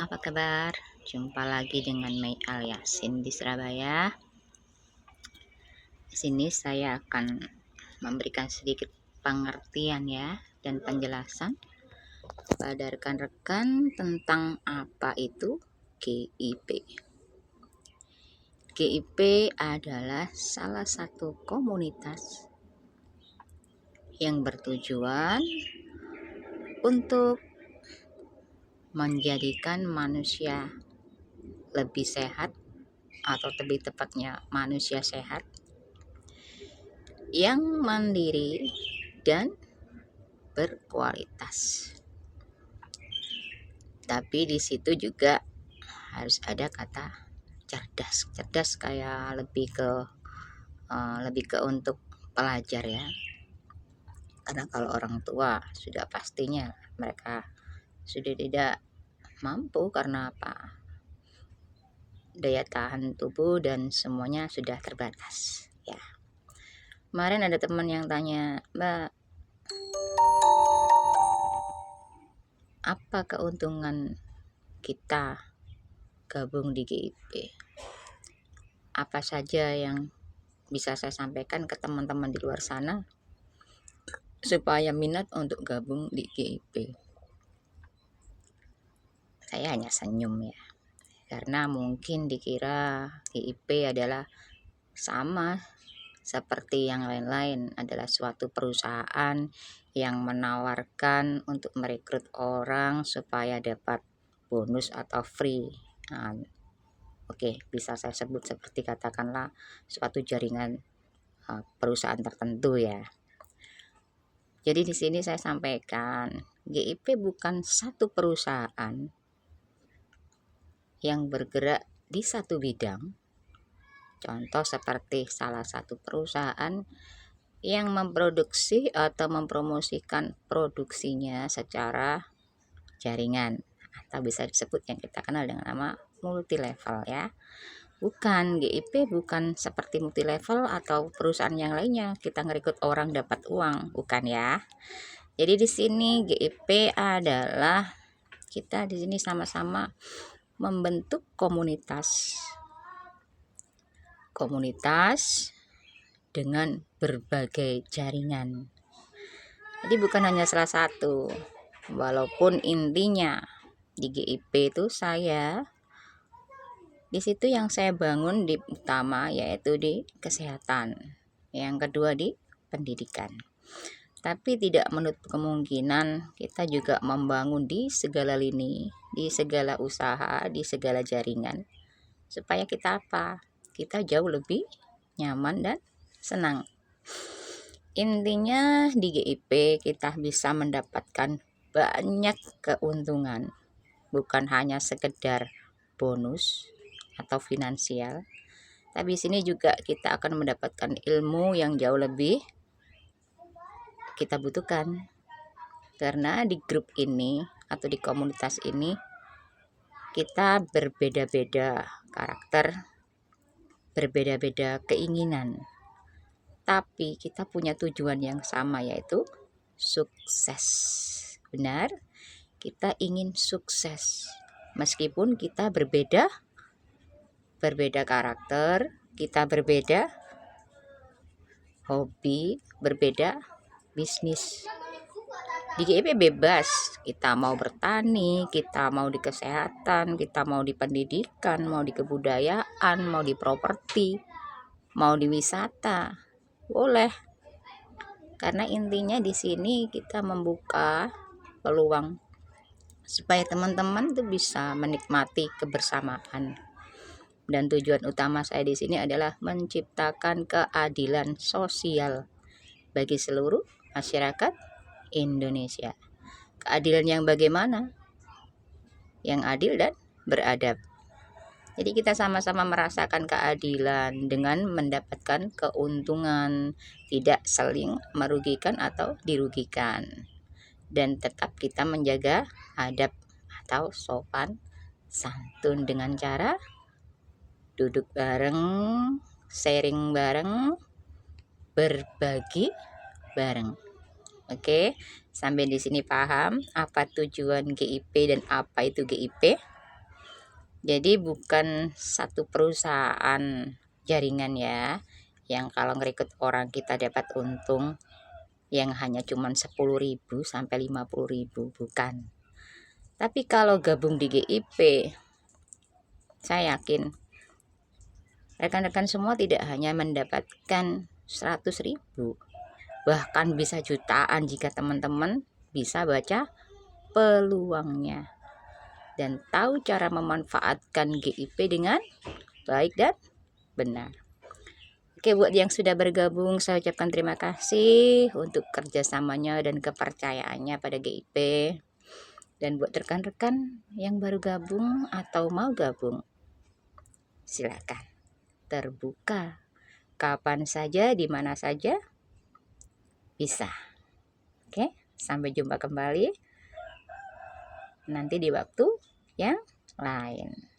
Apa kabar? Jumpa lagi dengan Mei Yasin di Surabaya. Di sini saya akan memberikan sedikit pengertian ya dan penjelasan pada rekan-rekan tentang apa itu GIP. GIP adalah salah satu komunitas yang bertujuan untuk menjadikan manusia lebih sehat, atau lebih tepatnya manusia sehat yang mandiri dan berkualitas. Tapi di situ juga harus ada kata cerdas. Cerdas kayak lebih ke untuk pelajar ya. Karena kalau orang tua sudah pastinya mereka sudah tidak mampu karena apa? Daya tahan tubuh dan semuanya sudah terbatas ya. Kemarin ada teman yang tanya, "Mbak, apa keuntungan kita gabung di GIP?" Apa saja yang bisa saya sampaikan ke teman-teman di luar sana supaya minat untuk gabung di GIP? Saya hanya senyum ya, karena mungkin dikira GIP adalah sama seperti yang lain-lain, adalah suatu perusahaan yang menawarkan untuk merekrut orang supaya dapat bonus atau free. Oke, bisa saya sebut seperti katakanlah suatu jaringan perusahaan tertentu ya. Jadi di sini saya sampaikan, GIP bukan satu perusahaan yang bergerak di satu bidang. Contoh seperti salah satu perusahaan yang memproduksi atau mempromosikan produksinya secara jaringan, atau bisa disebut yang kita kenal dengan nama multi level ya. Bukan, GIP bukan seperti multi level atau perusahaan yang lainnya kita ngerekrut orang dapat uang, bukan ya. Jadi di sini GIP adalah kita di sini sama-sama membentuk komunitas dengan berbagai jaringan. Jadi bukan hanya salah satu, walaupun intinya di GIP itu di situ yang saya bangun di utama yaitu di kesehatan, yang kedua di pendidikan. Tapi tidak menutup kemungkinan kita juga membangun di segala lini, di segala usaha, di segala jaringan, supaya kita apa? Kita jauh lebih nyaman dan senang. Intinya di GIP kita bisa mendapatkan banyak keuntungan, bukan hanya sekedar bonus atau finansial, tapi di sini juga kita akan mendapatkan ilmu yang jauh lebih kita butuhkan. Karena di grup ini atau di komunitas ini kita berbeda-beda karakter, berbeda-beda keinginan, tapi kita punya tujuan yang sama, yaitu sukses. Benar, kita ingin sukses meskipun kita berbeda karakter, kita berbeda hobi, berbeda bisnis. Di GIP bebas, kita mau bertani, kita mau di kesehatan, kita mau di pendidikan, mau di kebudayaan, mau di properti, mau di wisata, boleh. Karena intinya di sini kita membuka peluang supaya teman-teman tuh bisa menikmati kebersamaan. Dan tujuan utama saya di sini adalah menciptakan keadilan sosial bagi seluruh masyarakat Indonesia. Keadilan yang bagaimana? Yang adil dan beradab. Jadi kita sama-sama merasakan keadilan dengan mendapatkan keuntungan, tidak saling merugikan atau dirugikan. Dan tetap kita menjaga adab atau sopan santun dengan cara duduk bareng, sharing bareng, berbagi bareng. Oke, sampai di sini paham apa tujuan GIP dan apa itu GIP? Jadi bukan satu perusahaan jaringan ya, yang kalau ngerekrut orang kita dapat untung yang hanya cuman 10.000 sampai 50.000, bukan. Tapi kalau gabung di GIP, saya yakin rekan-rekan semua tidak hanya mendapatkan 100.000, bahkan bisa jutaan jika teman-teman bisa baca peluangnya dan tahu cara memanfaatkan GIP dengan baik dan benar. Oke, buat yang sudah bergabung, saya ucapkan terima kasih untuk kerjasamanya dan kepercayaannya pada GIP. Dan buat rekan-rekan yang baru gabung atau mau gabung, silakan, terbuka kapan saja, di mana saja bisa. Oke, sampai jumpa kembali nanti di waktu yang lain.